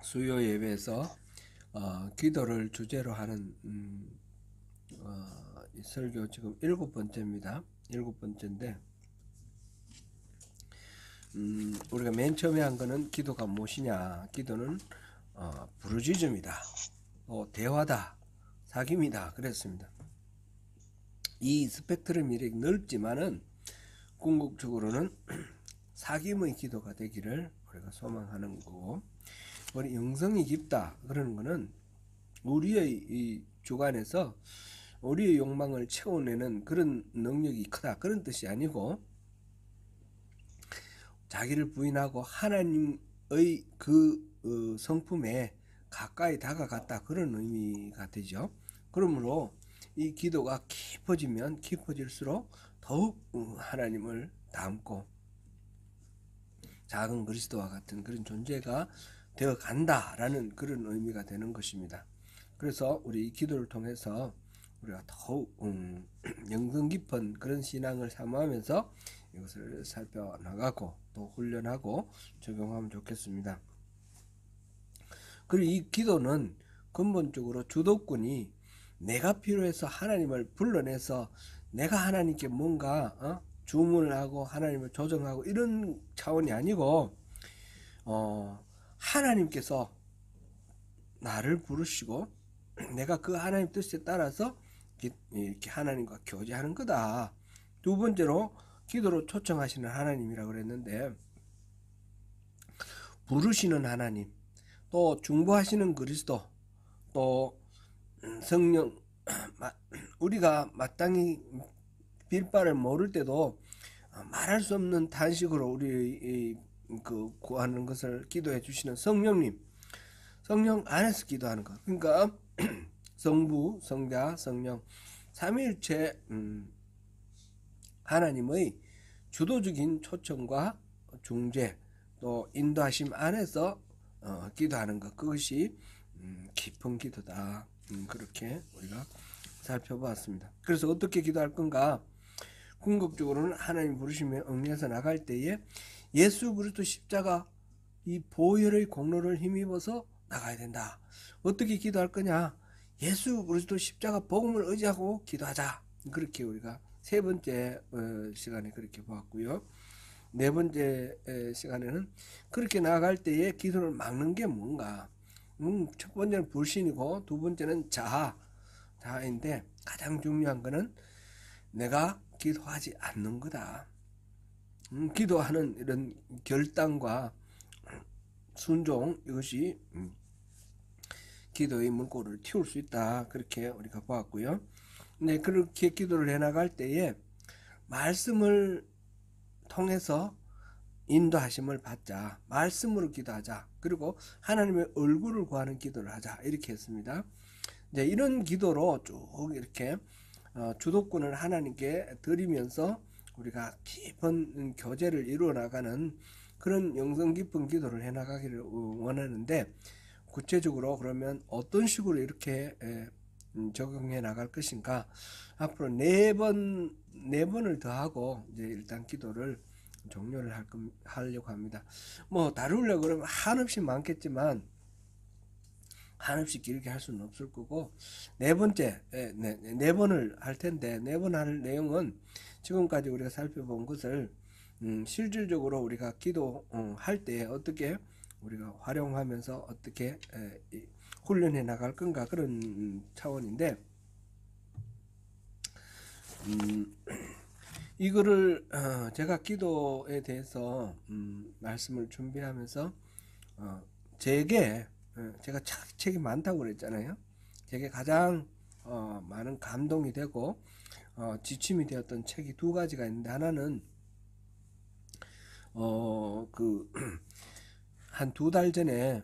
수요 예배에서 기도를 주제로 하는 이 설교 지금 7번째입니다. 7번째인데 우리가 맨 처음에 한 거는 기도가 무엇이냐, 기도는 부르짖음이다, 대화다, 사귐이다 그랬습니다. 이 스펙트럼이 이렇게 넓지만은 궁극적으로는 사귐의 기도가 되기를 우리가 소망하는 거고, 우리 영성이 깊다 그러는 거는 우리의 이 주관에서 우리의 욕망을 채워내는 그런 능력이 크다 그런 뜻이 아니고, 자기를 부인하고 하나님의 그 성품에 가까이 다가갔다 그런 의미가 되죠. 그러므로 이 기도가 깊어지면 깊어질수록 더욱 하나님을 닮고 작은 그리스도와 같은 그런 존재가 되어 간다라는 그런 의미가 되는 것입니다. 그래서 우리 이 기도를 통해서 우리가 더욱 영성 깊은 그런 신앙을 사모하면서 이것을 살펴나가고 또 훈련하고 적용하면 좋겠습니다. 그리고 이 기도는 근본적으로 주도권이 내가 필요해서 하나님을 불러내서 내가 하나님께 뭔가 주문을 하고 하나님을 조정하고 이런 차원이 아니고, 하나님께서 나를 부르시고 내가 그 하나님 뜻에 따라서 이렇게 하나님과 교제하는 거다. 두 번째로 기도로 초청하시는 하나님이라고 그랬는데, 부르시는 하나님, 또 중보하시는 그리스도, 또 성령, 우리가 마땅히 빌바를 모를 때도 말할 수 없는 탄식으로 우리 그 구하는 것을 기도해 주시는 성령님, 성령 안에서 기도하는 것. 그러니까 성부, 성자, 성령 삼위일체 하나님의 주도적인 초청과 중재 또 인도하심 안에서 기도하는 것, 그것이 깊은 기도다. 그렇게 우리가 살펴보았습니다. 그래서 어떻게 기도할 건가? 궁극적으로는 하나님 부르심에 응해서 나갈 때에 예수 그리스도 십자가 이 보혈의 공로를 힘입어서 나가야 된다. 어떻게 기도할 거냐? 예수 그리스도 십자가 복음을 의지하고 기도하자. 그렇게 우리가 세 번째 시간에 그렇게 보았고요. 네 번째 시간에는 그렇게 나아갈 때에 기도를 막는 게 뭔가. 첫 번째는 불신이고 두 번째는 자아인데 가장 중요한 거는 내가 기도하지 않는 거다. 기도하는 이런 결단과 순종, 이것이 기도의 물꼬를 틔울 수 있다. 그렇게 우리가 보았고요. 네, 그렇게 기도를 해나갈 때에 말씀을 통해서 인도하심을 받자. 말씀으로 기도하자. 그리고 하나님의 얼굴을 구하는 기도를 하자. 이렇게 했습니다. 네, 이런 기도로 쭉 이렇게 주도권을 하나님께 드리면서 우리가 깊은 교제를 이루어 나가는 그런 영성 깊은 기도를 해나가기를 원하는데, 구체적으로 그러면 어떤 식으로 이렇게 적용해 나갈 것인가? 앞으로 네 번을 더 하고 이제 일단 기도를 종료를 하려고 합니다. 뭐 다루려고 그러면 한없이 많겠지만 한없이 길게 할 수는 없을 거고, 네 번을 할 텐데, 네 번 할 내용은 지금까지 우리가 살펴본 것을 실질적으로 우리가 기도할 때 어떻게 우리가 활용하면서 어떻게 훈련해 나갈 건가, 그런 차원인데, 이거를 제가 기도에 대해서 말씀을 준비하면서 제가 책이 많다고 그랬잖아요. 제게 가장 많은 감동이 되고 지침이 되었던 책이 두 가지가 있는데, 하나는 그 한 두 달 전에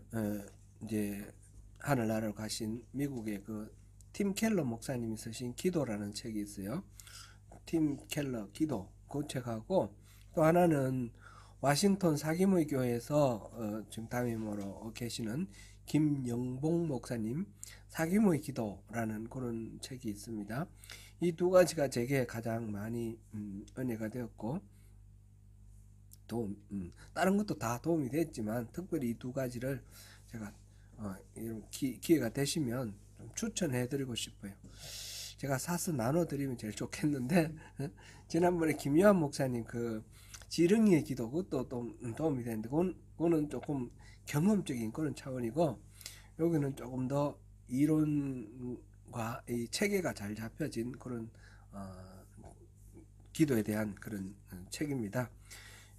이제 하늘나라로 가신 미국의 그 팀 켈러 목사님이 쓰신 기도라는 책이 있어요. 팀 켈러 기도, 그 책하고, 또 하나는 워싱턴 사기모의 교회에서 지금 담임으로 계시는 김영봉 목사님 사기모의 기도라는 그런 책이 있습니다. 이 두 가지가 제게 가장 많이 은혜가 되었고, 다른 것도 다 도움이 됐지만 특별히 이 두 가지를 제가 이런 기회가 되시면 좀 추천해 드리고 싶어요. 제가 사서 나눠 드리면 제일 좋겠는데 지난번에 김요한 목사님 그 지렁이의 기도 그것도 좀 도움이 되는데 그거는 조금 경험적인 그런 차원이고, 여기는 조금 더 이론과 이 체계가 잘 잡혀진 그런 기도에 대한 그런 책입니다.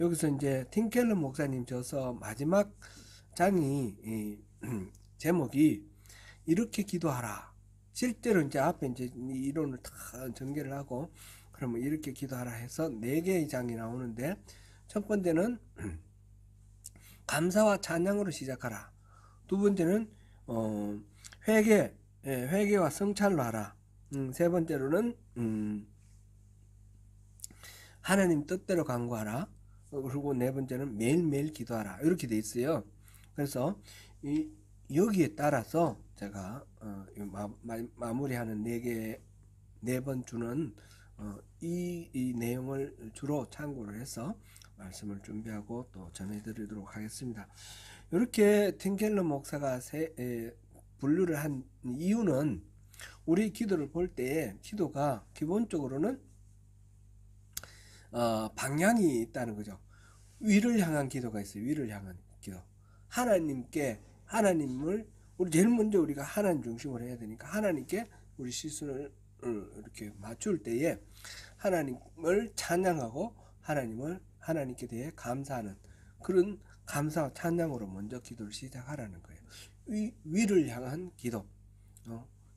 여기서 이제 팀 켈러 목사님 저서 마지막 장이 제목이 이렇게 기도하라. 실제로 이제 앞에 이제 이론을 다 전개를 하고 그러면 이렇게 기도하라 해서 4개의 장이 나오는데, 첫 번째는 감사와 찬양으로 시작하라. 두 번째는 회개와 성찰로 하라. 세 번째로는 하나님 뜻대로 간구하라. 그리고 네 번째는 매일매일 기도하라. 이렇게 돼 있어요. 그래서 여기에 따라서 제가 마무리하는 네 번 주는 이 내용을 주로 참고를 해서 말씀을 준비하고 또 전해드리도록 하겠습니다. 이렇게 팀 켈러 목사가 분류를 한 이유는, 우리 기도를 볼 때 기도가 기본적으로는 방향이 있다는 거죠. 위를 향한 기도가 있어요. 위를 향한 기도. 하나님을 우리 제일 먼저 우리가 하나님 중심으로 해야 되니까 하나님께 우리 시선을 이렇게 맞출 때에 하나님을 찬양하고 하나님께 대해 감사하는 그런 감사와 찬양으로 먼저 기도를 시작하라는 거예요. 위를 향한 기도,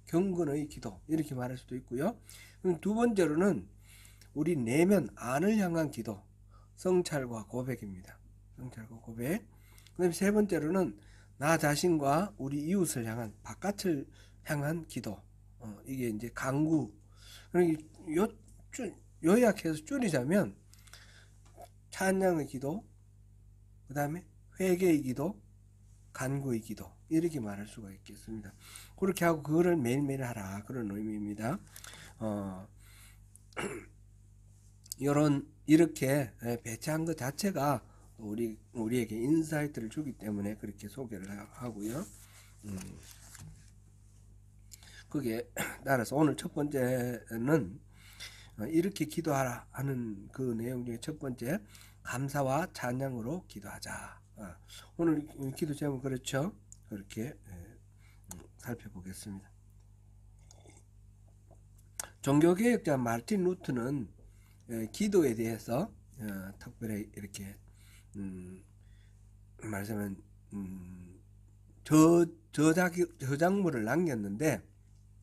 경건의 기도 이렇게 말할 수도 있고요. 두 번째로는 우리 내면 안을 향한 기도, 성찰과 고백입니다. 성찰과 고백. 그다음에 세 번째로는 나 자신과 우리 이웃을 향한, 바깥을 향한 기도. 이게 이제 간구. 요약해서 줄이자면 찬양의 기도, 그 다음에 회개의 기도, 간구의 기도, 이렇게 말할 수가 있겠습니다. 그렇게 하고 그거를 매일매일 하라, 그런 의미입니다. 이렇게 배치한 것 자체가 우리에게 인사이트를 주기 때문에 그렇게 소개를 하고요. 그게 따라서 오늘 첫 번째는 이렇게 기도하라 하는 그 내용 중에 첫 번째, 감사와 찬양으로 기도하자. 오늘 기도 제목 그렇죠? 그렇게 살펴보겠습니다. 종교개혁자 마르틴 루트는 기도에 대해서 특별히 이렇게 말하자면 저작물을 남겼는데,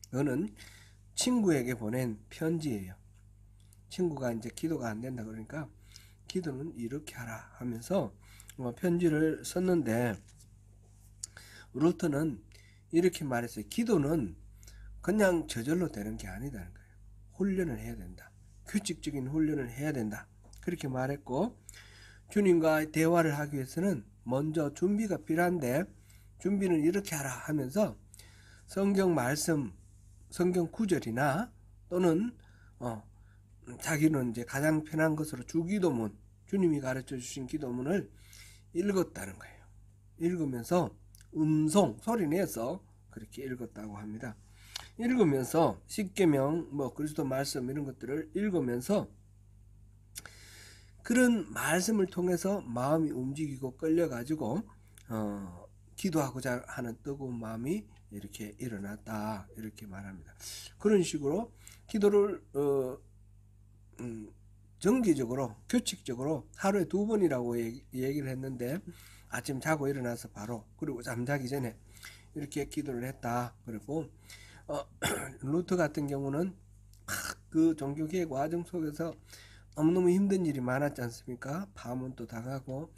그거는 친구에게 보낸 편지예요. 친구가 이제 기도가 안 된다 그러니까 기도는 이렇게 하라 하면서 편지를 썼는데, 루트는 이렇게 말했어요. 기도는 그냥 저절로 되는 게 아니다는 거예요. 훈련을 해야 된다. 규칙적인 훈련을 해야 된다. 그렇게 말했고, 주님과 대화를 하기 위해서는 먼저 준비가 필요한데, 준비는 이렇게 하라 하면서 성경 말씀, 성경 구절이나 또는 자기는 이제 가장 편한 것으로 주기도문, 주님이 가르쳐 주신 기도문을 읽었다는 거예요. 읽으면서 소리 내서 그렇게 읽었다고 합니다. 읽으면서 십계명, 그리스도 말씀 이런 것들을 읽으면서 그런 말씀을 통해서 마음이 움직이고 끌려가지고 기도하고자 하는 뜨거운 마음이 이렇게 일어났다, 이렇게 말합니다. 그런 식으로 기도를 정기적으로, 규칙적으로 하루에 2번이라고 얘기를 했는데, 아침 자고 일어나서 바로, 그리고 잠자기 전에 이렇게 기도를 했다. 그리고 루트 같은 경우는 그 종교개혁 과정 속에서 너무너무 힘든 일이 많았지 않습니까? 파문도 당하고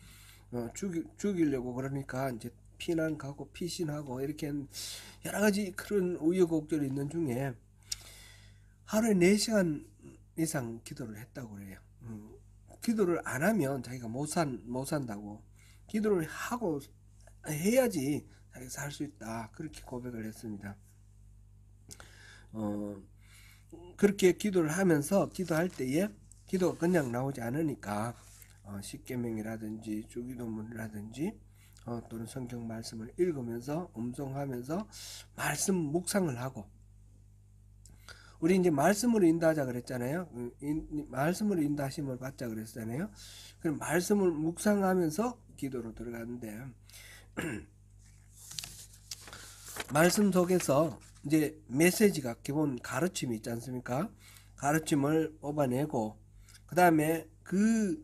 죽이려고 그러니까 이제 피난 가고 피신하고 이렇게 여러 가지 그런 우여곡절이 있는 중에 하루에 4시간 이상 기도를 했다고 그래요. 기도를 안 하면 자기가 못 산다고, 기도를 하고 해야지 자기가 살 수 있다, 그렇게 고백을 했습니다. 그렇게 기도를 하면서 기도할 때에 기도가 그냥 나오지 않으니까 십계명이라든지 주기도문이라든지 또는 성경 말씀을 읽으면서 음성하면서 말씀 묵상을 하고, 우리 이제 말씀으로 인도하자 그랬잖아요. 말씀으로 인도하심을 받자 그랬잖아요. 그럼 말씀을 묵상하면서 기도로 들어가는데 말씀 속에서 이제 메시지가 기본 가르침이 있지 않습니까? 가르침을 뽑아내고 그 다음에 그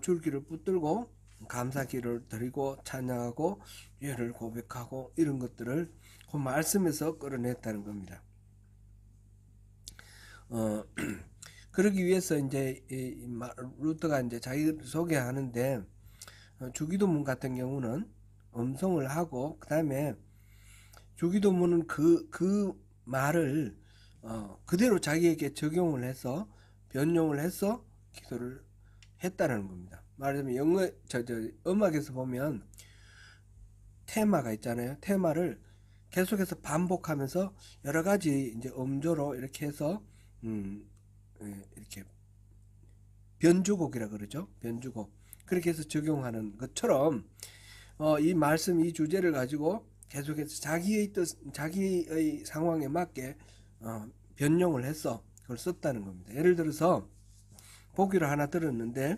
줄기를 붙들고 감사기를 드리고 찬양하고 죄를 고백하고 이런 것들을 그 말씀에서 끌어냈다는 겁니다. 그러기 위해서 이제 루터가 이제 자기 소개하는데 주기도문 같은 경우는 음성을 하고 그 다음에 주기도문은 그 말을 그대로 자기에게 적용을 해서 변용을 해서 기도를 했다는 겁니다. 말하자면 영어 음악에서 보면 테마가 있잖아요. 테마를 계속해서 반복하면서 여러 가지 이제 음조로 이렇게 해서 이렇게 변주곡이라 그러죠. 변주곡. 그렇게 해서 적용하는 것처럼 이 말씀, 이 주제를 가지고 계속해서 자기의 뜻, 자기의 상황에 맞게 변용을 해서 그걸 썼다는 겁니다. 예를 들어서 보기를 하나 들었는데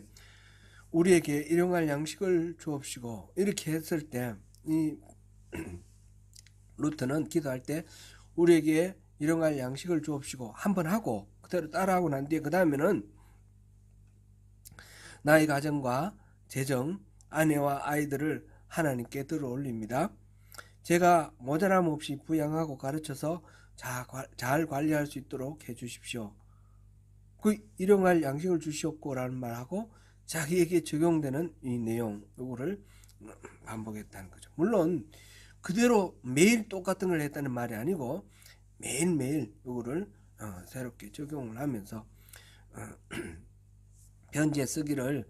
우리에게 일용할 양식을 주옵시고 이렇게 했을 때 이 루터는 기도할 때 우리에게 일용할 양식을 주옵시고 한번 하고 그대로 따라하고 난 뒤에 그 다음에는 나의 가정과 재정, 아내와 아이들을 하나님께 들어올립니다. 제가 모자람 없이 부양하고 가르쳐서 잘 관리할 수 있도록 해주십시오. 그 일용할 양식을 주시옵고라는 말하고 자기에게 적용되는 이 내용 요거를 반복했다는 거죠. 물론 그대로 매일 똑같은 걸 했다는 말이 아니고 매일매일 요거를 새롭게 적용을 하면서 편지에 쓰기를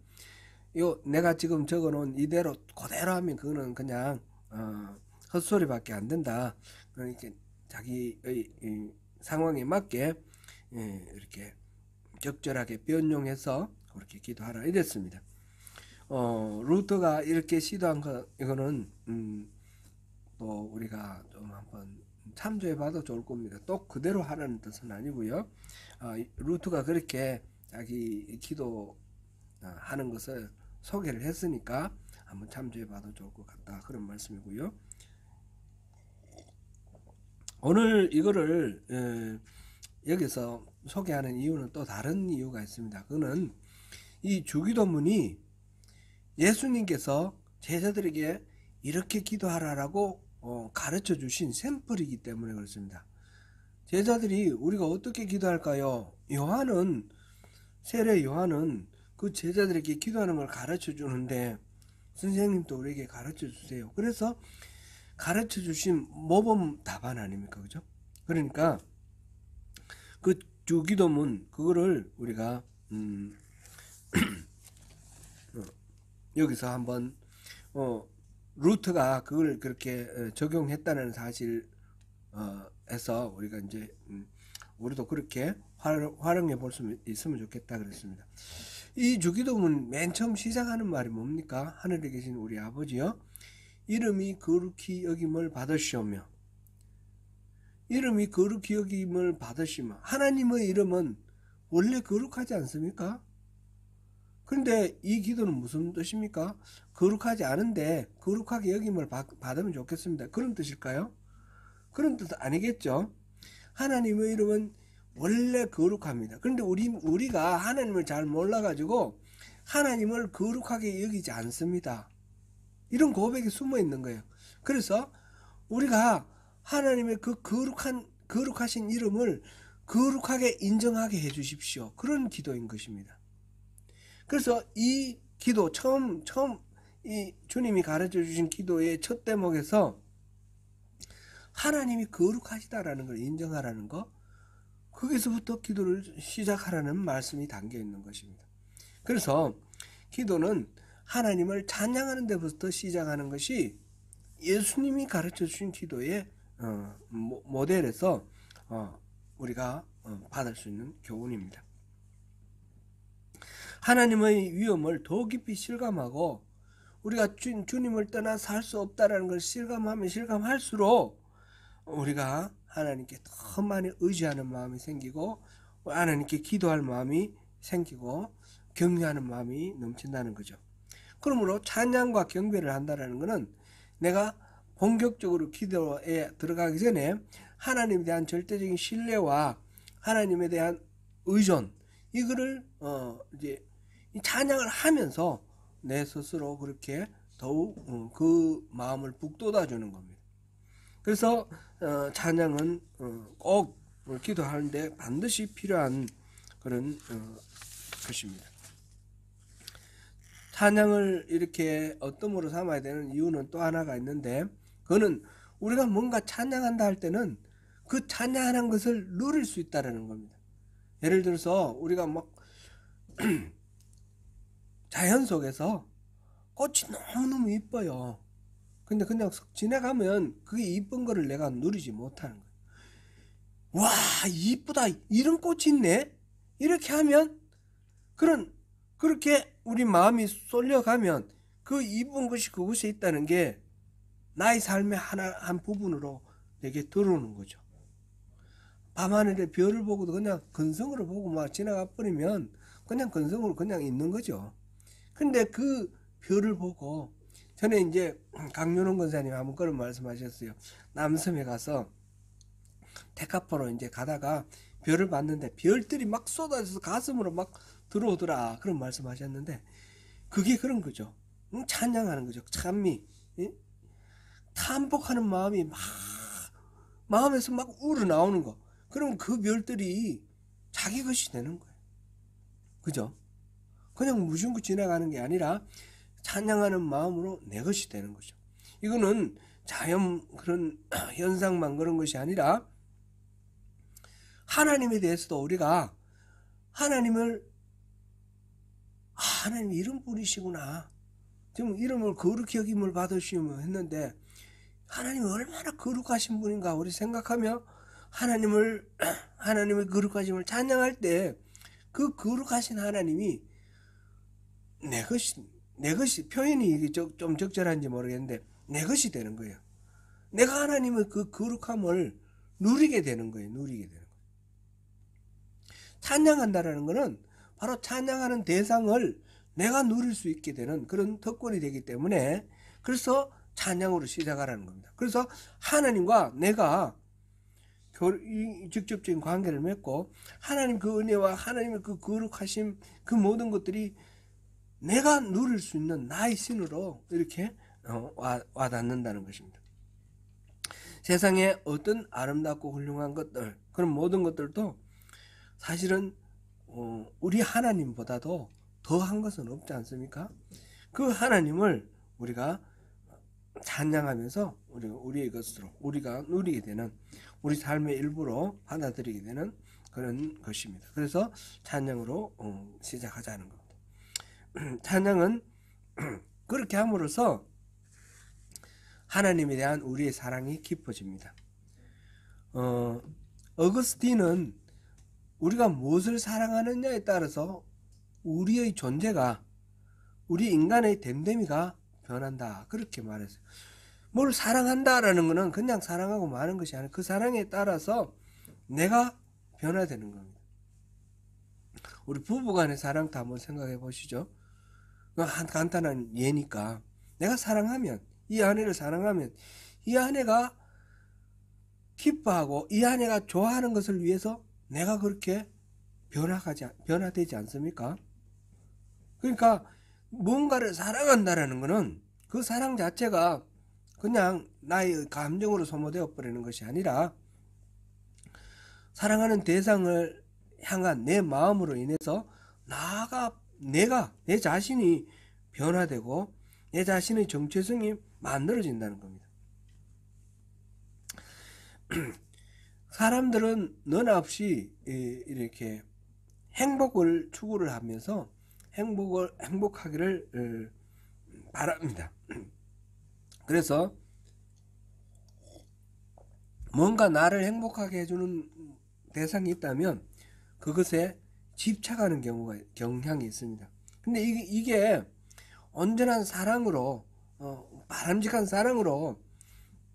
내가 지금 적어놓은 이대로 그대로 하면 그거는 그냥 헛소리밖에 안 된다. 그러니까 자기의 상황에 맞게 이렇게 적절하게 변용해서 그렇게 기도하라 이랬습니다. 루터가 이렇게 시도한 거 이거는 또 우리가 좀 한번 참조해봐도 좋을 겁니다. 또 그대로 하라는 뜻은 아니고요. 루터가 그렇게 자기 기도 하는 것을 소개를 했으니까 한번 참조해봐도 좋을 것 같다 그런 말씀이고요. 오늘 이거를 여기서 소개하는 이유는 또 다른 이유가 있습니다. 그거는 이 주기도문이 예수님께서 제자들에게 이렇게 기도하라라고 가르쳐 주신 샘플이기 때문에 그렇습니다. 제자들이 우리가 어떻게 기도할까요? 세례 요한은 그 제자들에게 기도하는 걸 가르쳐 주는데 선생님도 우리에게 가르쳐 주세요. 그래서 가르쳐 주신 모범 답안 아닙니까? 그죠? 그러니까 그 주기도문 그거를 우리가 여기서 한번 루터가 그걸 그렇게 적용했다는 사실 에서 우리가 이제 우리도 그렇게 활용해 볼 수 있으면 좋겠다 그랬습니다. 이 주기도문 맨 처음 시작하는 말이 뭡니까? 하늘에 계신 우리 아버지여 이름이 거룩히 여김을 받으시오며 이름이 거룩히 여김을 받으시며 하나님의 이름은 원래 거룩하지 않습니까? 그런데 이 기도는 무슨 뜻입니까? 거룩하지 않은데 거룩하게 여김을 받으면 좋겠습니다. 그런 뜻일까요? 그런 뜻 아니겠죠? 하나님의 이름은 원래 거룩합니다. 그런데 우리가 하나님을 잘 몰라가지고 하나님을 거룩하게 여기지 않습니다. 이런 고백이 숨어 있는 거예요. 그래서 우리가 하나님의 그 거룩하신 이름을 거룩하게 인정하게 해 주십시오. 그런 기도인 것입니다. 그래서 이 기도 처음 이 주님이 가르쳐 주신 기도의 첫 대목에서 하나님이 거룩하시다라는 걸 인정하라는 거, 거기서부터 기도를 시작하라는 말씀이 담겨 있는 것입니다. 그래서 기도는 하나님을 찬양하는 데부터 시작하는 것이 예수님이 가르쳐 주신 기도의 모델에서 우리가 받을 수 있는 교훈입니다. 하나님의 위엄을 더 깊이 실감하고 우리가 주님을 떠나 살 수 없다라는 걸 실감하면 실감할수록 우리가 하나님께 더 많이 의지하는 마음이 생기고 하나님께 기도할 마음이 생기고 경외하는 마음이 넘친다는 거죠. 그러므로 찬양과 경배를 한다는 것은 내가 본격적으로 기도에 들어가기 전에 하나님에 대한 절대적인 신뢰와 하나님에 대한 의존, 이거를 이제 찬양을 하면서 내 스스로 그렇게 더욱 그 마음을 북돋아 주는 겁니다. 그래서 찬양은 꼭 기도하는데 반드시 필요한 그런 것입니다. 찬양을 이렇게 어떤 삼아야 되는 이유는 또 하나가 있는데, 그거는 우리가 뭔가 찬양한다 할 때는 그 찬양하는 것을 누릴 수 있다는 겁니다. 예를 들어서 우리가 막 자연 속에서 꽃이 너무너무 이뻐요. 근데 그냥 지나가면 그게 이쁜 거를 내가 누리지 못하는 거예요. 와, 이쁘다, 이런 꽃이 있네, 이렇게 하면 그렇게 우리 마음이 쏠려가면 그 이쁜 것이 그곳에 있다는 게 나의 삶의 한 부분으로 내게 들어오는 거죠. 밤하늘에 별을 보고도 그냥 근성으로 보고 막 지나가 버리면 그냥 근성으로 그냥 있는 거죠. 근데 그 별을 보고, 전에 이제 강윤원 권사님 한번 그런 말씀하셨어요. 남섬에 가서 테카포로 이제 가다가 별을 봤는데 별들이 막 쏟아져서 가슴으로 막 들어오더라, 그런 말씀하셨는데, 그게 그런 거죠. 찬양하는 거죠. 찬미, 탐복하는 마음이 막 마음에서 막 우러나오는 거. 그럼 그 별들이 자기 것이 되는 거예요. 그죠? 그냥 무심코 지나가는 게 아니라 찬양하는 마음으로 내 것이 되는 거죠. 이거는 자연 그런 현상만 그런 것이 아니라 하나님에 대해서도 우리가 하나님 이런 분이시구나, 지금 이름을 거룩히 여김을 받으시면 했는데 하나님이 얼마나 거룩하신 분인가 우리 생각하며 하나님의 거룩하심을 찬양할 때 그 거룩하신 하나님이 내 것이 표현이 좀 적절한지 모르겠는데 내 것이 되는 거예요. 내가 하나님의 그 거룩함을 누리게 되는 거예요. 찬양한다라는 것은 바로 찬양하는 대상을 내가 누릴 수 있게 되는 그런 특권이 되기 때문에, 그래서 찬양으로 시작하라는 겁니다. 그래서 하나님과 내가 직접적인 관계를 맺고 하나님 그 은혜와 하나님의 그 거룩하심, 그 모든 것들이 내가 누릴 수 있는 나의 신으로 이렇게 와닿는다는 것입니다. 세상에 어떤 아름답고 훌륭한 것들, 그런 모든 것들도 사실은 우리 하나님보다도 더한 것은 없지 않습니까? 그 하나님을 우리가 찬양하면서 우리의 것으로 우리가 누리게 되는, 우리 삶의 일부로 받아들이게 되는 그런 것입니다. 그래서 찬양으로 시작하자는 겁니다. 찬양은 그렇게 함으로써 하나님에 대한 우리의 사랑이 깊어집니다. 어거스틴은 우리가 무엇을 사랑하느냐에 따라서 우리의 존재가, 우리 인간의 됨됨이가 변한다, 그렇게 말했어요. 뭘 사랑한다라는 것은 그냥 사랑하고 마는 것이 아니라 그 사랑에 따라서 내가 변화되는 겁니다. 우리 부부간의 사랑도 한번 생각해 보시죠. 한 간단한 예니까, 내가 사랑하면, 이 아내를 사랑하면 이 아내가 기뻐하고 이 아내가 좋아하는 것을 위해서 내가 그렇게 변화되지 않습니까? 그러니까 뭔가를 사랑한다라는 것은 그 사랑 자체가 그냥 나의 감정으로 소모되어 버리는 것이 아니라 사랑하는 대상을 향한 내 마음으로 인해서 내 자신이 변화되고 내 자신의 정체성이 만들어진다는 겁니다. 사람들은 너나 없이 이렇게 행복을 추구를 하면서 행복하기를 바랍니다. 그래서 뭔가 나를 행복하게 해주는 대상이 있다면 그것에 집착하는 경향이 있습니다. 근데 이게 온전한 사랑으로 바람직한 사랑으로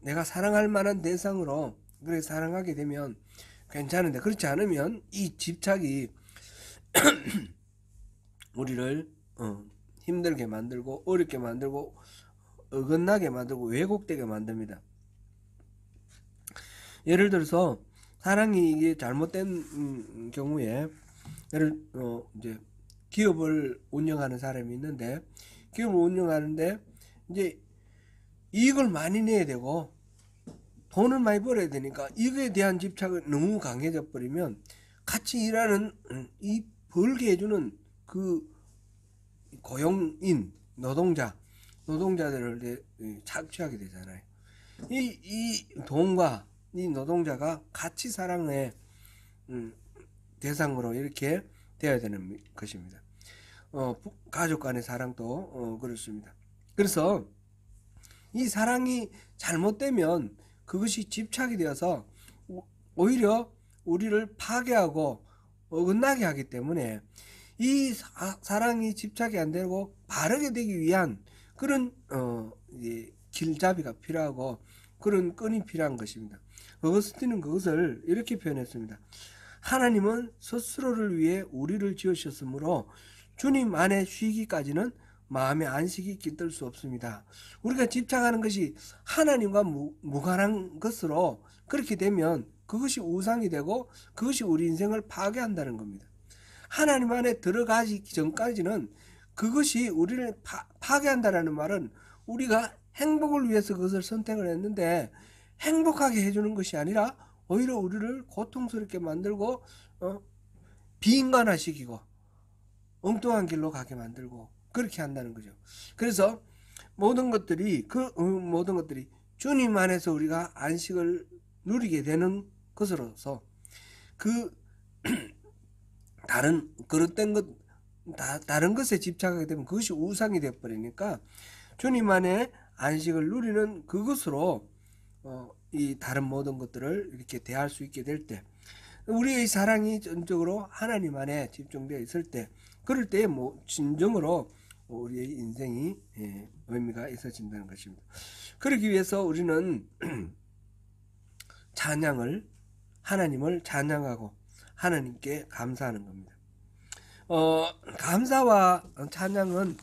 내가 사랑할 만한 대상으로 그렇게 사랑하게 되면 괜찮은데, 그렇지 않으면 이 집착이 우리를 힘들게 만들고 어렵게 만들고 어긋나게 만들고 왜곡되게 만듭니다. 예를 들어서 사랑이 이게 잘못된 경우에, 이제 기업을 운영하는 사람이 있는데, 기업을 운영하는데 이제 이익을 많이 내야 되고 돈을 많이 벌어야 되니까 이거에 대한 집착이 너무 강해져 버리면 같이 일하는 이 벌게 해주는 그 고용인 노동자들을 착취하게 되잖아요. 이 돈과 이 노동자가 같이 사랑의 대상으로 이렇게 되어야 되는 것입니다. 가족 간의 사랑도 그렇습니다. 그래서 이 사랑이 잘못되면 그것이 집착이 되어서 오히려 우리를 파괴하고 어긋나게 하기 때문에 이 사랑이 집착이 안 되고 바르게 되기 위한 그런 길잡이가 필요하고 그런 끈이 필요한 것입니다. 어거스틴은 그것을 이렇게 표현했습니다. 하나님은 스스로를 위해 우리를 지으셨으므로 주님 안에 쉬기까지는 마음의 안식이 깃들 수 없습니다. 우리가 집착하는 것이 하나님과 무관한 것으로 그렇게 되면 그것이 우상이 되고 그것이 우리 인생을 파괴한다는 겁니다. 하나님 안에 들어가기 전까지는 그것이 우리를 파괴한다는 말은 우리가 행복을 위해서 그것을 선택을 했는데 행복하게 해주는 것이 아니라 오히려 우리를 고통스럽게 만들고 비인간화시키고 엉뚱한 길로 가게 만들고 그렇게 한다는 거죠. 그래서 모든 것들이 주님 안에서 우리가 안식을 누리게 되는 것으로서 그 다른 것에 집착하게 되면 그것이 우상이 되어 버리니까 주님 안에 안식을 누리는 그것으로 이 다른 모든 것들을 이렇게 대할 수 있게 될 때, 우리의 사랑이 전적으로 하나님 안에 집중되어 있을 때, 그럴 때 진정으로 우리의 인생이 의미가 있어진다는 것입니다. 그러기 위해서 우리는 하나님을 찬양하고 하나님께 감사하는 겁니다. 감사와 찬양은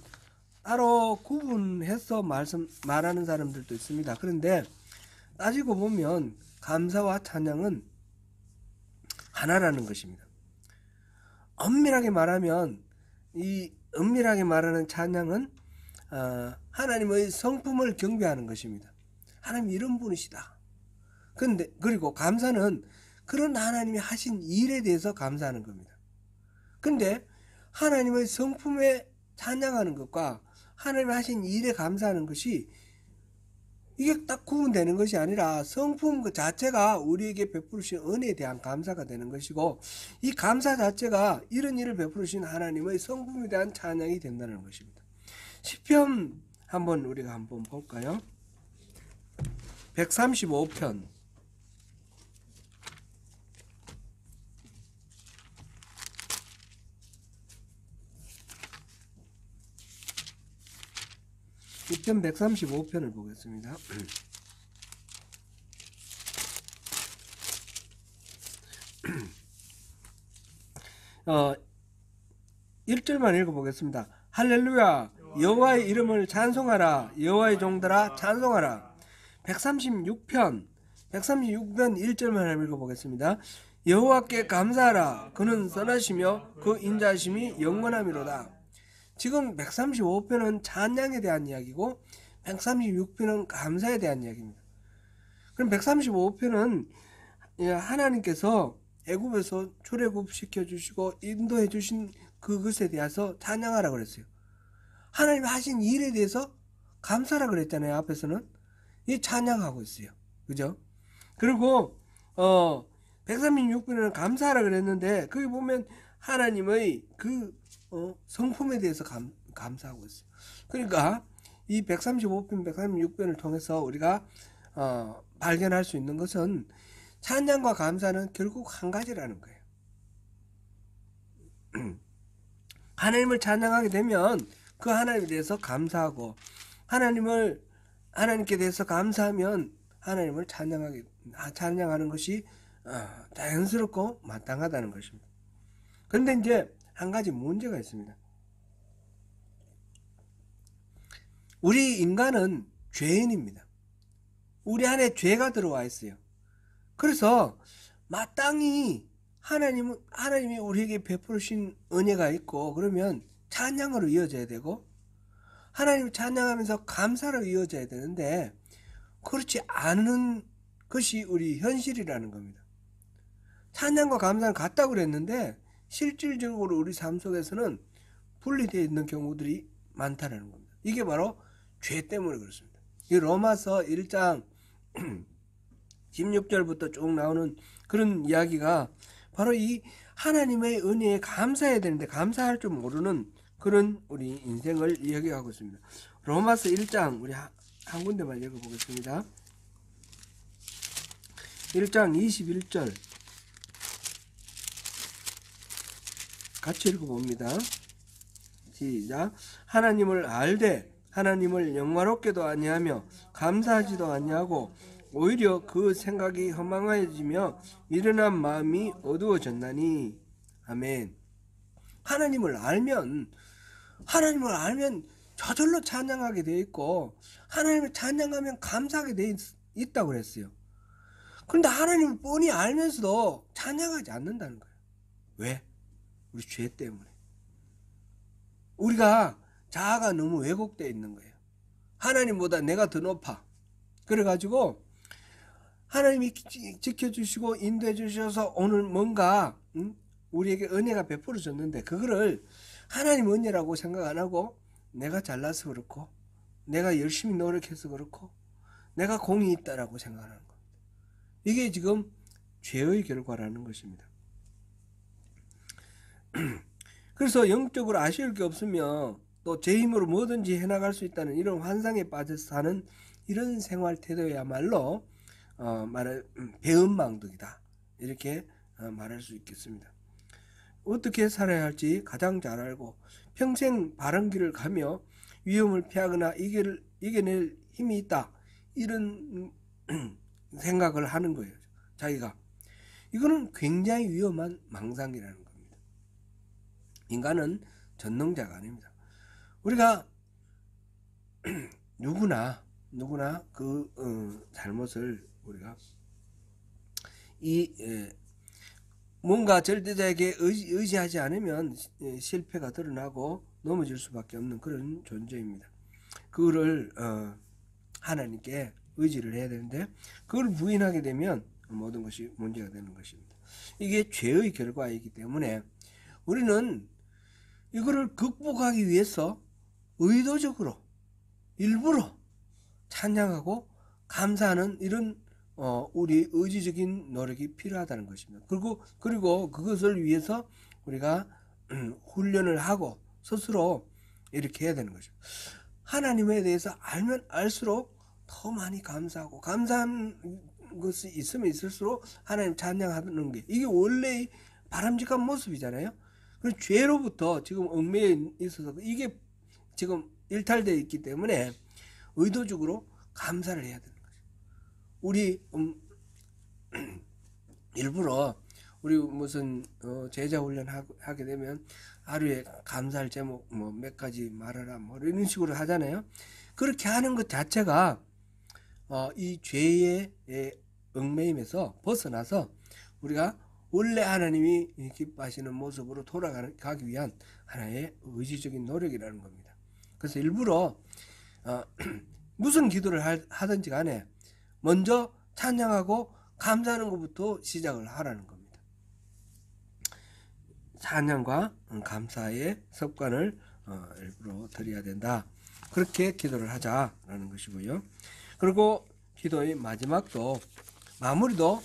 따로 구분해서 말하는 사람들도 있습니다. 그런데 따지고 보면 감사와 찬양은 하나라는 것입니다. 엄밀하게 말하면 엄밀하게 말하는 찬양은 하나님의 성품을 경배하는 것입니다. 하나님 이런 분이시다. 그리고 감사는 그런 하나님이 하신 일에 대해서 감사하는 겁니다. 근데 하나님의 성품에 찬양하는 것과 하나님이 하신 일에 감사하는 것이 이게 딱 구분되는 것이 아니라 성품 그 자체가 우리에게 베푸신 은혜에 대한 감사가 되는 것이고, 이 감사 자체가 이런 일을 베푸신 하나님의 성품에 대한 찬양이 된다는 것입니다. 시편 우리가 한번 볼까요? 135편 135편을 보겠습니다. 1절만 읽어보겠습니다. 할렐루야, 여호와의 이름을 찬송하라. 여호와의 종들아 찬송하라. 136편 1절만 읽어보겠습니다. 여호와께 감사하라. 그는 선하시며 그 인자하심이 영원함이로다. 지금 135편은 찬양에 대한 이야기고 136편은 감사에 대한 이야기입니다. 그럼 135편은 하나님께서 애굽에서 출애굽시켜 주시고 인도해 주신 그것에 대해서 찬양하라 그랬어요. 하나님 하신 일에 대해서 감사라 그랬잖아요. 앞에서는 이 찬양하고 있어요. 그죠? 그리고 136편은 감사하라 그랬는데 거기 보면 하나님의 그 성품에 대해서 감사하고 있어요. 그러니까 이 135편, 136편을 통해서 우리가 발견할 수 있는 것은 찬양과 감사는 결국 한 가지라는 거예요. 하나님을 찬양하게 되면 그 하나님에 대해서 감사하고 하나님께 대해서 감사하면 하나님을 찬양하는 것이 자연스럽고 마땅하다는 것입니다. 그런데 이제 한 가지 문제가 있습니다. 우리 인간은 죄인입니다. 우리 안에 죄가 들어와 있어요. 그래서 마땅히 하나님이 우리에게 베푸신 은혜가 있고 그러면 찬양으로 이어져야 되고 하나님을 찬양하면서 감사로 이어져야 되는데 그렇지 않은 것이 우리 현실이라는 겁니다. 찬양과 감사는 같다고 그랬는데 실질적으로 우리 삶 속에서는 분리되어 있는 경우들이 많다는 겁니다. 이게 바로 죄 때문에 그렇습니다. 이 로마서 1장 16절부터 쭉 나오는 그런 이야기가 바로 이 하나님의 은혜에 감사해야 되는데 감사할 줄 모르는 그런 우리 인생을 이야기하고 있습니다. 로마서 1장 우리 한 군데만 읽어보겠습니다. 1장 21절 같이 읽어봅니다. 시작. 하나님을 알되 하나님을 영화롭게도 아니하며 감사하지도 아니하고 오히려 그 생각이 허망해지며 미련한 마음이 어두워졌나니. 아멘. 하나님을 알면 저절로 찬양하게 되어 있고 하나님을 찬양하면 감사하게 되어 있다고 그랬어요. 그런데 하나님을 뻔히 알면서도 찬양하지 않는다는 거예요. 왜? 우리 죄 때문에. 우리가 자아가 너무 왜곡되어 있는 거예요. 하나님보다 내가 더 높아. 그래가지고 하나님이 지켜주시고 인도해 주셔서 오늘 뭔가 우리에게 은혜가 베풀어졌는데 그거를 하나님 은혜라고 생각 안 하고 내가 잘나서 그렇고 내가 열심히 노력해서 그렇고 내가 공이 있다라고 생각하는 겁니다. 이게 지금 죄의 결과라는 것입니다. 그래서 영적으로 아쉬울 게 없으며 또 제 힘으로 뭐든지 해나갈 수 있다는 이런 환상에 빠져서 사는 이런 생활 태도야말로 배은망덕이다 이렇게 말할 수 있겠습니다. 어떻게 살아야 할지 가장 잘 알고 평생 바른 길을 가며 위험을 피하거나 이겨낼 힘이 있다 이런 생각을 하는 거예요. 자기가. 이거는 굉장히 위험한 망상이라는 겁니다. 인간은 전능자가 아닙니다. 우리가 누구나 그 잘못을 우리가 뭔가 절대자에게 의지하지 않으면 실패가 드러나고 넘어질 수밖에 없는 그런 존재입니다. 그거를 하나님께 의지를 해야 되는데 그걸 부인하게 되면 모든 것이 문제가 되는 것입니다. 이게 죄의 결과이기 때문에 우리는 이거를 극복하기 위해서 의도적으로 일부러 찬양하고 감사하는 이런 우리 의지적인 노력이 필요하다는 것입니다. 그리고 그것을 위해서 우리가 훈련을 하고 스스로 이렇게 해야 되는 것입니다. 하나님에 대해서 알면 알수록 더 많이 감사하고 감사한 것이 있으면 있을수록 하나님 찬양하는 게 이게 원래의 바람직한 모습이잖아요. 그 죄로부터 지금 얽매여 있어서 이게 지금 일탈되어 있기 때문에 의도적으로 감사를 해야 되는 거죠. 우리 일부러 우리 무슨 제자 훈련 하게 되면 하루에 감사할 제목 뭐 몇 가지 말하라 뭐 이런 식으로 하잖아요. 그렇게 하는 것 자체가 이 죄의 얽매임에서 벗어나서 우리가 원래 하나님이 기뻐하시는 모습으로 돌아가기 위한 하나의 의지적인 노력이라는 겁니다. 그래서 일부러 무슨 기도를 하든지 간에 먼저 찬양하고 감사하는 것부터 시작을 하라는 겁니다. 찬양과 감사의 습관을 일부러 들여야 된다. 그렇게 기도를 하자라는 것이고요. 그리고 기도의 마지막도 마무리도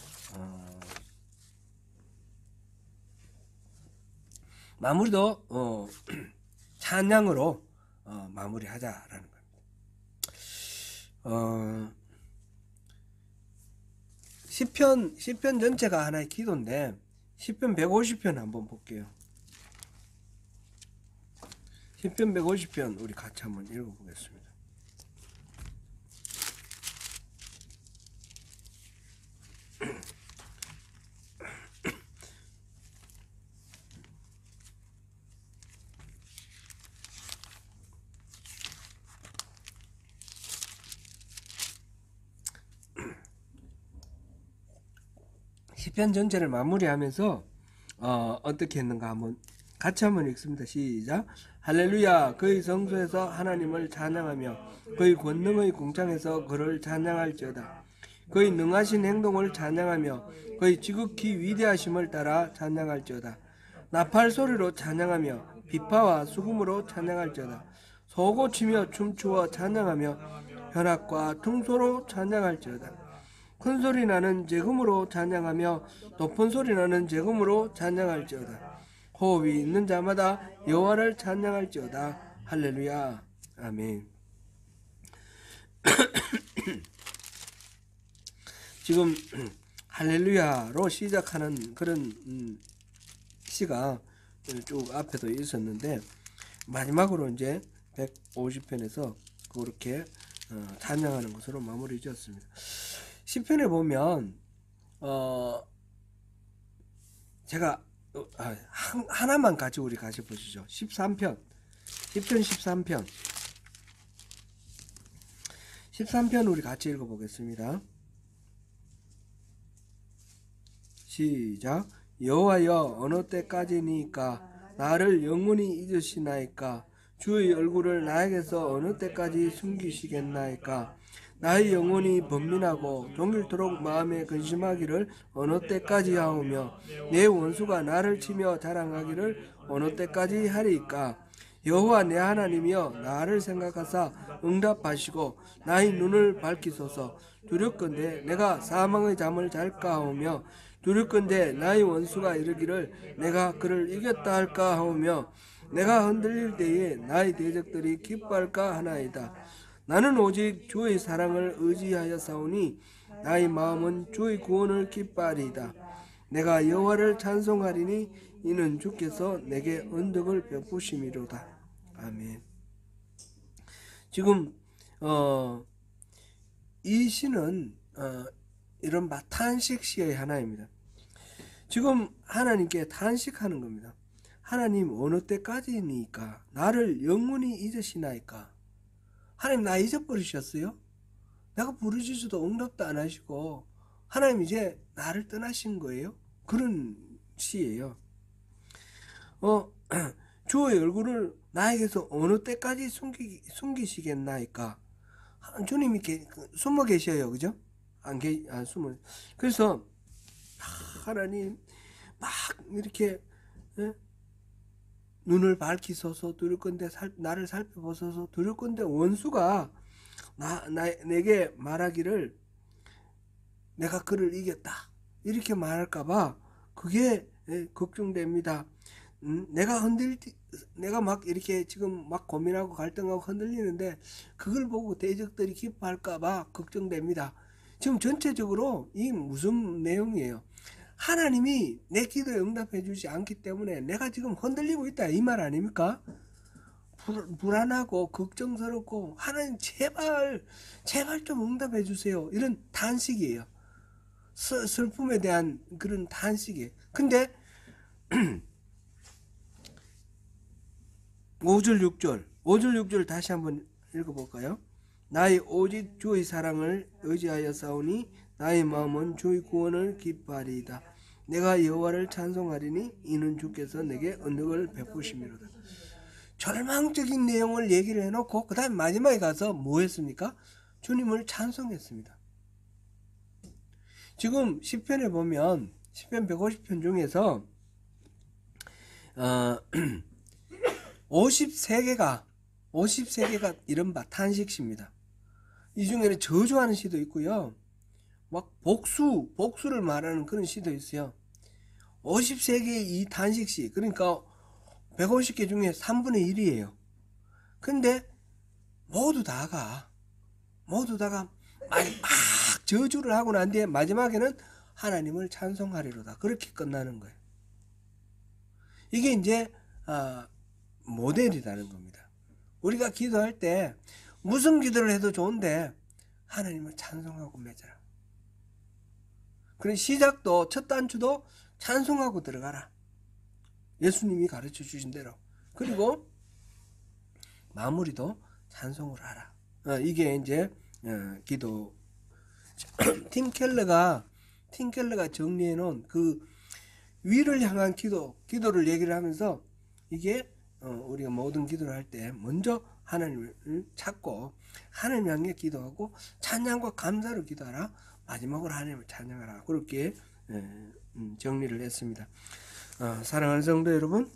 찬양으로 마무리하자라는 겁니다. 시편 전체가 하나의 기도인데 시편 150편 한번 볼게요. 시편 150편 우리 같이 한번 읽어보겠습니다. 시편 전체를 마무리하면서 어떻게 했는가 한번 같이 한번 읽습니다. 시작. 할렐루야. 그의 성소에서 하나님을 찬양하며 그의 권능의 궁창에서 그를 찬양할지어다. 그의 능하신 행동을 찬양하며 그의 지극히 위대하심을 따라 찬양할지어다. 나팔 소리로 찬양하며 비파와 수금으로 찬양할지어다. 소고치며 춤추어 찬양하며 현악과 퉁소로 찬양할지어다. 큰 소리 나는 재금으로 찬양하며 높은 소리 나는 재금으로 찬양할지어다. 호흡이 있는 자마다 여호와를 찬양할지어다. 할렐루야. 아멘. 지금 할렐루야로 시작하는 그런 시가 쭉 앞에도 있었는데 마지막으로 이제 150편에서 그렇게 찬양하는 것으로 마무리 지었습니다. 시편에 보면 제가 하나만 가지고 우리 같이 보시죠. 13편 시편 13편 13편 우리 같이 읽어보겠습니다. 시작. 여호와여 어느 때까지니까 나를 영원히 잊으시나이까 주의 얼굴을 나에게서 어느 때까지 숨기시겠나이까 나의 영혼이 번민하고 종일토록 마음에 근심하기를 어느 때까지 하오며 내 원수가 나를 치며 자랑하기를 어느 때까지 하리이까 여호와 내 하나님이여 나를 생각하사 응답하시고 나의 눈을 밝히소서. 두렵건대 내가 사망의 잠을 잘까 하오며 두렵건대 나의 원수가 이르기를 내가 그를 이겼다 할까 하오며 내가 흔들릴 때에 나의 대적들이 기뻐할까 하나이다. 나는 오직 주의 사랑을 의지하여 싸우니 나의 마음은 주의 구원을 기뻐하리이다. 내가 여호와를 찬송하리니 이는 주께서 내게 언덕을 베푸심이로다. 아멘. 지금 이 시는 이른바 탄식 시의 하나입니다. 지금 하나님께 탄식하는 겁니다. 하나님 어느 때까지니까 나를 영원히 잊으시나이까. 하나님 나 잊어버리셨어요? 내가 부르짖어도 응답도 안 하시고 하나님 이제 나를 떠나신 거예요? 그런 시예요. 주의 얼굴을 나에게서 어느 때까지 숨기시겠나이까. 주님이 숨어 계셔요, 그죠? 숨어. 그래서 하나님 막 이렇게 눈을 밝히소서. 두렵건대 나를 살펴보소서. 두렵건대 원수가 내게 말하기를 내가 그를 이겼다 이렇게 말할까봐 그게 걱정됩니다. 내가 막 이렇게 지금 막 고민하고 갈등하고 흔들리는데 그걸 보고 대적들이 기뻐할까봐 걱정됩니다. 지금 전체적으로 이 무슨 내용이에요? 하나님이 내 기도에 응답해 주지 않기 때문에 내가 지금 흔들리고 있다 이 말 아닙니까? 불안하고 걱정스럽고 하나님 제발 좀 응답해 주세요. 이런 탄식이에요. 슬픔에 대한 그런 탄식이에요. 근데 5절 6절 다시 한번 읽어볼까요? 나의 오직 주의 사랑을 의지하여 싸우니 나의 마음은 주의 구원을 기뻐하리이다. 내가 여호와를 찬송하리니 이는 주께서 내게 언덕을 베푸심이로다. 절망적인 내용을 얘기를 해놓고 그 다음 마지막에 가서 뭐 했습니까? 주님을 찬송했습니다. 지금 시편에 보면 시편 150편 중에서 53개가 이른바 탄식시입니다. 이 중에는 저주하는 시도 있고요. 막 복수를 말하는 그런 시도 있어요. 53개의 이 탄식시, 그러니까 150개 중에 3분의 1이에요. 근데 모두 다가 막 저주를 하고 난 뒤에 마지막에는 하나님을 찬송하리로다. 그렇게 끝나는 거예요. 이게 이제 모델이라는 겁니다. 우리가 기도할 때 무슨 기도를 해도 좋은데 하나님을 찬송하고 맺어라. 그런 시작도 첫 단추도 찬송하고 들어가라. 예수님이 가르쳐 주신 대로. 그리고 마무리도 찬송을 하라. 이게 이제 기도. 팀 켈러가 정리해 놓은 그 위를 향한 기도를 얘기를 하면서 이게 우리가 모든 기도를 할 때 먼저 하나님을 찾고 하나님 향해 기도하고 찬양과 감사로 기도하라. 마지막으로 하나님을 찬양하라. 그렇게 정리를 했습니다. 사랑하는 성도 여러분,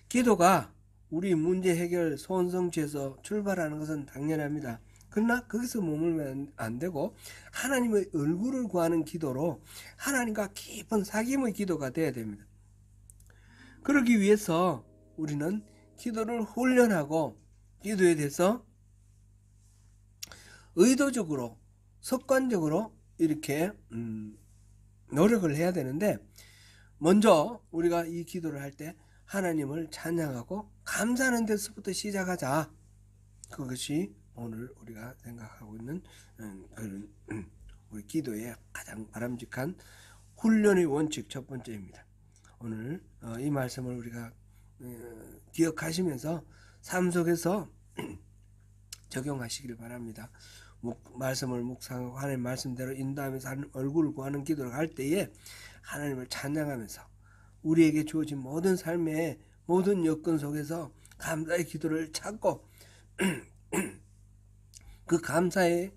기도가 우리 문제 해결 소원성취에서 출발하는 것은 당연합니다. 그러나 거기서 머물면 안 되고 하나님의 얼굴을 구하는 기도로 하나님과 깊은 사귐의 기도가 되어야 됩니다. 그러기 위해서 우리는 기도를 훈련하고 기도에 대해서 의도적으로 습관적으로 이렇게 노력을 해야 되는데, 먼저 우리가 이 기도를 할 때 하나님을 찬양하고 감사하는 데서부터 시작하자. 그것이 오늘 우리가 생각하고 있는 그런 우리 기도의 가장 바람직한 훈련의 원칙 첫 번째입니다. 오늘 이 말씀을 우리가 기억하시면서 삶 속에서 적용하시길 바랍니다. 말씀을 묵상하고 하나님 말씀대로 인도하면서 하나님 얼굴을 구하는 기도를 할 때에 하나님을 찬양하면서 우리에게 주어진 모든 삶의 모든 여건 속에서 감사의 기도를 찾고 그 감사의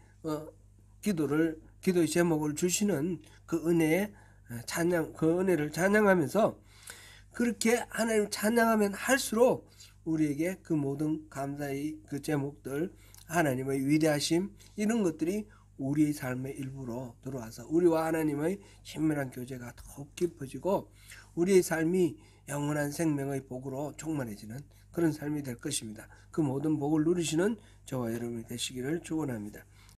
기도의 제목을 주시는 그 은혜의 그 은혜를 찬양하면서 그렇게 하나님을 찬양하면 할수록 우리에게 그 모든 감사의 그 제목들, 하나님의 위대하심, 이런 것들이 우리의 삶의 일부로 들어와서 우리와 하나님의 친밀한 교제가 더욱 깊어지고 우리의 삶이 영원한 생명의 복으로 충만해지는 그런 삶이 될 것입니다. 그 모든 복을 누리시는 저와 여러분이 되시기를 축원합니다.